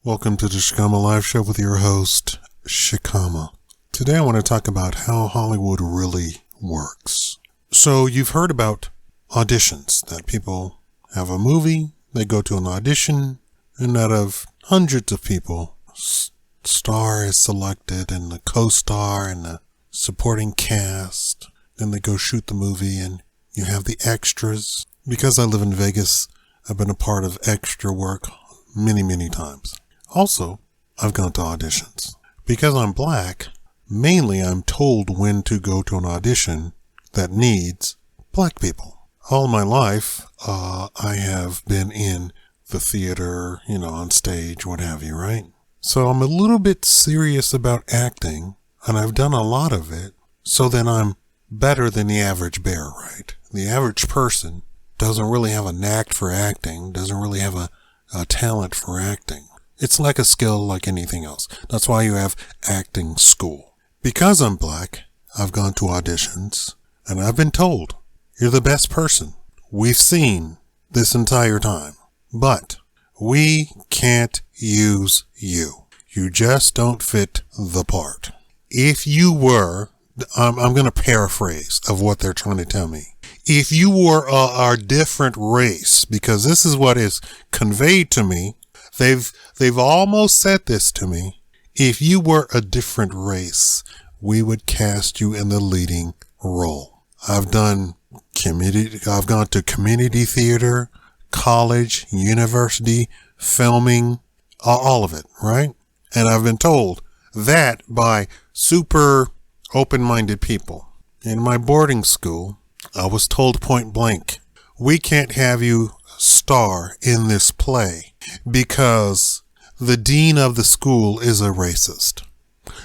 Welcome to the Shakaama Live Show with your host, Shakaama. Today I want to talk about how Hollywood really works. So you've heard about auditions, that people have a movie, they go to an audition, and out of hundreds of people, star is selected and the co-star and the supporting cast. Then they go shoot the movie and you have the extras. Because I live in Vegas, I've been a part of extra work many times. Also, I've gone to auditions. Because I'm black, mainly I'm told when to go to an audition that needs black people. All my life, I have been in the theater, on stage, what have you, right? So I'm a little bit serious about acting, and I've done a lot of it, so then I'm better than the average bear, right? The average person doesn't really have a knack for acting, doesn't really have a talent for acting. It's like a skill like anything else. That's why you have acting school. Because I'm black, I've gone to auditions, and I've been told, you're the best person we've seen this entire time. But we can't use you. You just don't fit the part. If you were, I'm going to paraphrase of what they're trying to tell me. If you were a different race, because this is what is conveyed to me, they've almost said this to me. If you were a different race, we would cast you in the leading role. I've gone to community theater, college, university, filming, all of it, right? And I've been told that by super open-minded people. In my boarding school, I was told point blank, we can't have you star in this play because the dean of the school is a racist.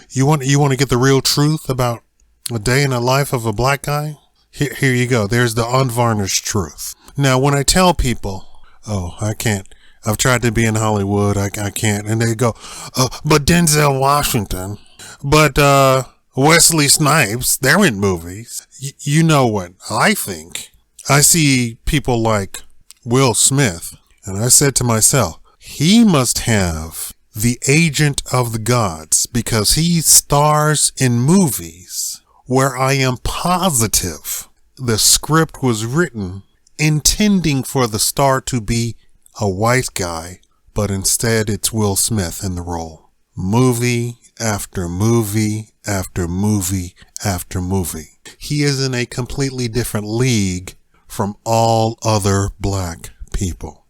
You want to get the real truth about a day in the life of a black guy? Here you go. There's the unvarnished truth. Now, when I tell people, I can't. I've tried to be in Hollywood. I can't. And they go, but Denzel Washington, but Wesley Snipes, they're in movies. You know what I think? I see people like Will Smith, and I said to myself, he must have the agent of the gods because he stars in movies where I am positive the script was written intending for the star to be a white guy, but instead it's Will Smith in the role. Movie after movie after movie after movie. He is in a completely different league from all other black people.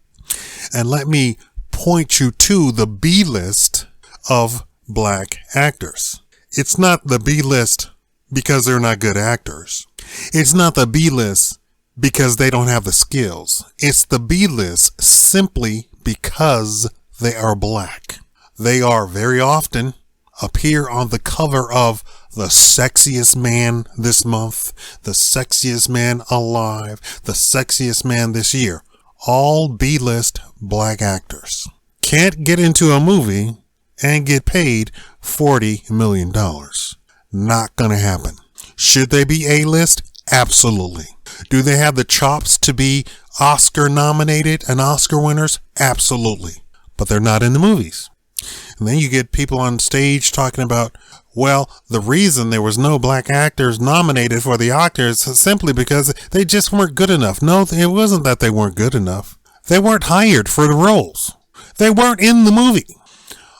And let me point you to the B list of black actors. It's not the B list because they're not good actors. It's not the B list because they don't have the skills. It's the B list simply because they are black. They are very often appear on the cover of the sexiest man this month, the sexiest man alive, the sexiest man this year. All B-list black actors. Can't get into a movie and get paid $40 million. Not gonna happen. Should they be A-list? Absolutely. Do they have the chops to be Oscar nominated and Oscar winners? Absolutely. But they're not in the movies. And then you get people on stage talking about, well, the reason there was no black actors nominated for the Oscars is simply because they just weren't good enough. No, it wasn't that they weren't good enough. They weren't hired for the roles. They weren't in the movie.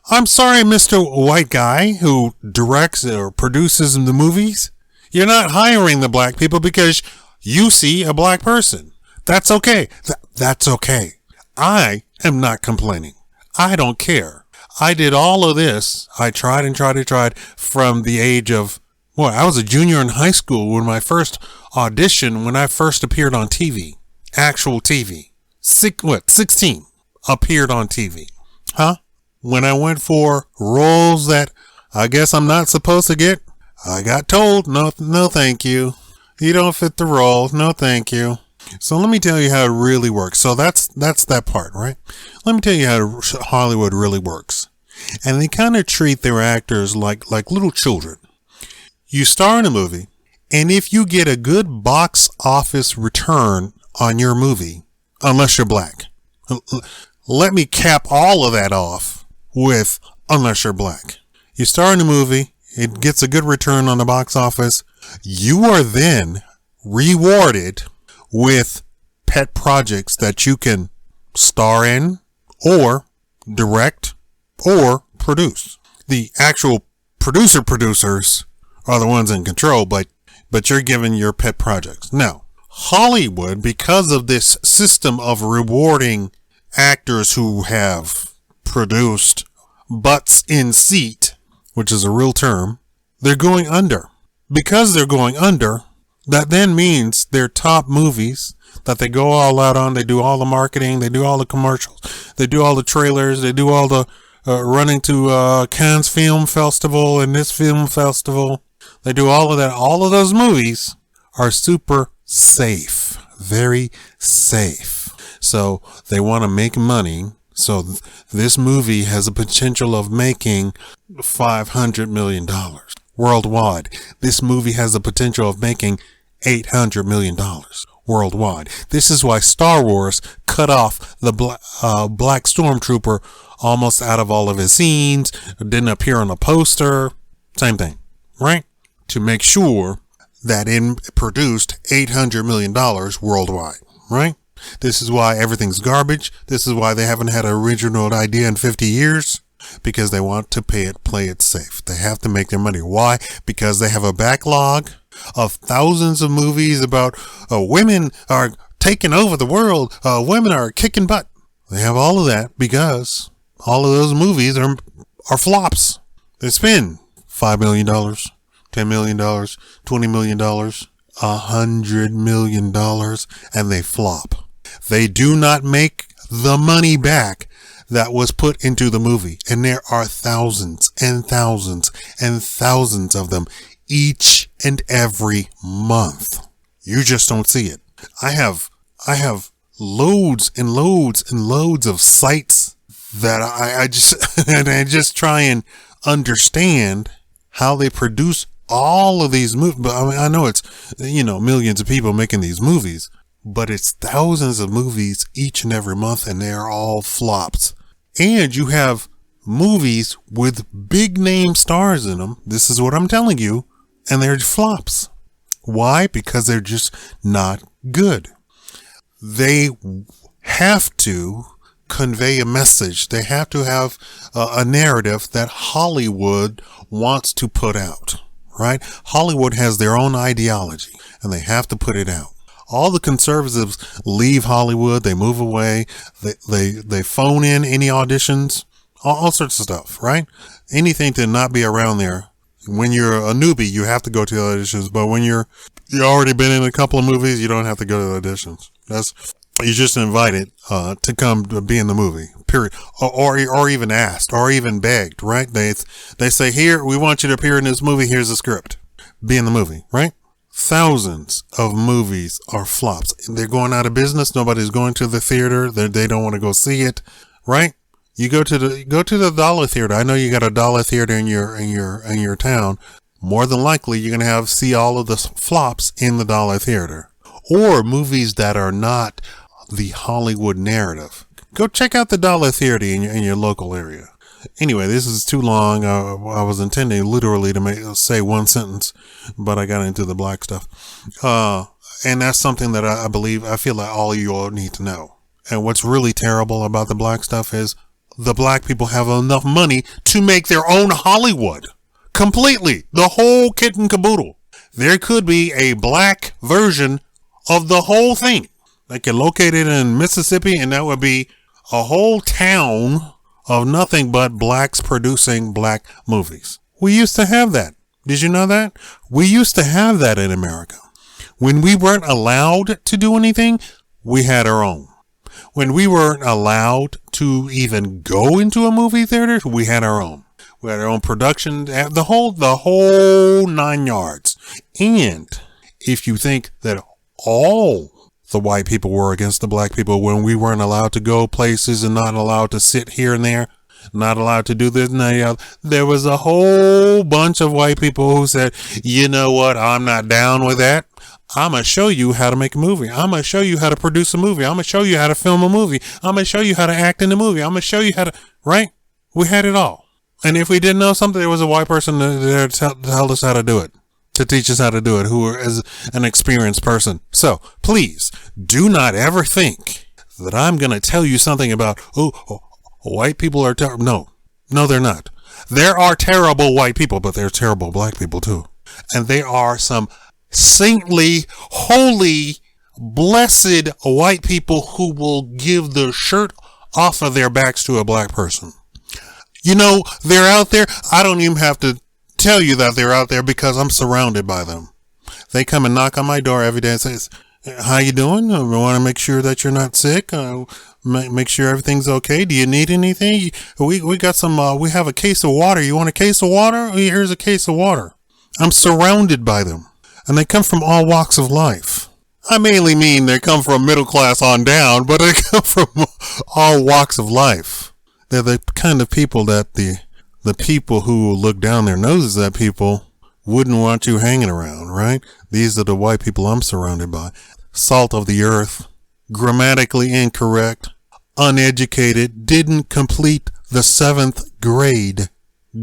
I'm sorry, Mr. White Guy who directs or produces the movies. You're not hiring the black people because you see a black person. That's okay. That's okay. I am not complaining. I don't care. I did all of this. I tried from the age of, I was a junior in high school when my first audition, when I first appeared on TV, actual TV. 16 appeared on TV. When I went for roles that I guess I'm not supposed to get, I got told, no, thank you. You don't fit the role. No, thank you. So let me tell you how it really works. So that's that part, right? Let me tell you how Hollywood really works. And they kind of treat their actors like little children. You star in a movie, and if you get a good box office return on your movie, unless you're black, let me cap all of that off with unless you're black. You star in a movie, it gets a good return on the box office. You are then rewarded with pet projects that you can star in or direct or produce. The actual producers are the ones in control, but you're given your pet projects. Now, Hollywood, because of this system of rewarding actors who have produced butts in seat, which is a real term, they're going under. Because they're going under, that then means their top movies that they go all out on, they do all the marketing, they do all the commercials, they do all the trailers, they do all the running to Cannes Film Festival and this film festival. They do all of that. All of those movies are super safe, very safe. So they want to make money. So this movie has a potential of making $500 million worldwide. This movie has the potential of making $800 million worldwide. This is why Star Wars cut off the Black Stormtrooper almost out of all of his scenes, didn't appear on a poster, same thing, right? To make sure that it produced $800 million worldwide, right? This is why everything's garbage. This is why they haven't had an original idea in 50 years, because they want to play it safe. They have to make their money. Why? Because they have a backlog of thousands of movies about women are taking over the world. Women are kicking butt. They have all of that because all of those movies are flops. They spend $5 million, $10 million, $20 million, $100 million, and they flop. They do not make the money back that was put into the movie. And there are thousands and thousands and thousands of them each and every month. You just don't see it. I have loads and loads and loads of sites that I just try and understand how they produce all of these movies. But I know it's, millions of people making these movies, but it's thousands of movies each and every month, and they're all flops. And you have movies with big name stars in them. This is what I'm telling you. And they're flops. Why? Because they're just not good. They have to convey a message. They have to have a narrative that Hollywood wants to put out, right? Hollywood has their own ideology, and they have to put it out. All the conservatives leave Hollywood. They move away. They phone in any auditions, all sorts of stuff, right? Anything to not be around there. When you're a newbie, you have to go to the auditions, but when you're already been in a couple of movies, you don't have to go to the auditions. You're just invited to come to be in the movie, period. Or even asked, or even begged, right? They say, here, we want you to appear in this movie. Here's the script. Be in the movie, right? Thousands of movies are flops. They're going out of business. Nobody's going to the theater. They don't want to go see it, right? You go to the dollar theater. I know you got a dollar theater in your town. More than likely, you're going to see all of the flops in the dollar theater, or movies that are not the Hollywood narrative. Go check out the dollar theater in your local area. Anyway, this is too long. I was intending literally to say one sentence, but I got into the black stuff. And that's something that I feel like all you all need to know. And what's really terrible about the black stuff is the black people have enough money to make their own Hollywood. Completely. The whole kit and caboodle. There could be a black version of the whole thing. They could locate it in Mississippi, and that would be a whole town of nothing but blacks producing black movies. We used to have that. Did you know that? We used to have that in America. When we weren't allowed to do anything, we had our own. When we weren't allowed to even go into a movie theater, we had our own. We had our own production, the whole 9 yards. And if you think that all the white people were against the black people when we weren't allowed to go places and not allowed to sit here and there, not allowed to do this and that, there was a whole bunch of white people who said, you know what, I'm not down with that. I'm going to show you how to make a movie. I'm going to show you how to produce a movie. I'm going to show you how to film a movie. I'm going to show you how to act in a movie. I'm going to show you how to, right? We had it all. And if we didn't know something, there was a white person there to tell us how to do it, to teach us how to do it, who is an experienced person. So please do not ever think that I'm going to tell you something about, white people are terrible. No, they're not. There are terrible white people, but there's terrible black people too. And there are some saintly, holy, blessed white people who will give the shirt off of their backs to a black person. You know, they're out there. I don't even have to tell you that they're out there because I'm surrounded by them. They come and knock on my door every day and says, how you doing? I want to make sure that you're not sick. Make sure everything's okay. Do you need anything? We got some, we have a case of water. You want a case of water? Here's a case of water. I'm surrounded by them. And they come from all walks of life. I mainly mean they come from middle class on down, but they come from all walks of life. They're the kind of people that the people who look down their noses at people wouldn't want you hanging around, right? These are the white people I'm surrounded by. Salt of the earth, grammatically incorrect, uneducated, didn't complete the 7th grade.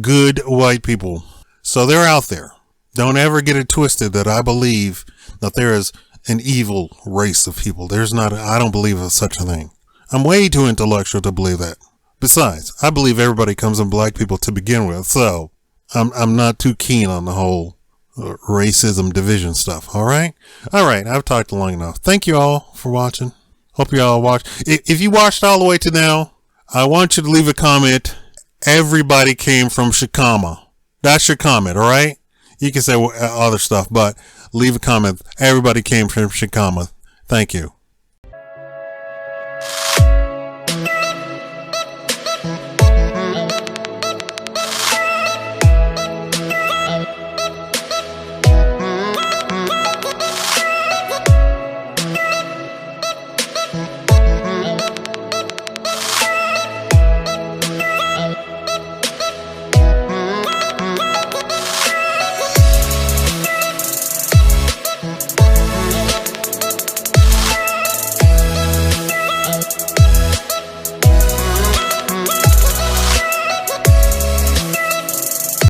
Good white people. So they're out there. Don't ever get it twisted that I believe that there is an evil race of people. I don't believe in such a thing. I'm way too intellectual to believe that. Besides, I believe everybody comes from black people to begin with, so I'm not too keen on the whole racism division stuff. All right, I've talked long enough. Thank you all for watching. Hope you all watched. If you watched all the way to now, I want you to leave a comment. Everybody came from Shakaama. That's your comment, all right? You can say other stuff, but leave a comment. Everybody came from Shakaama. Thank you.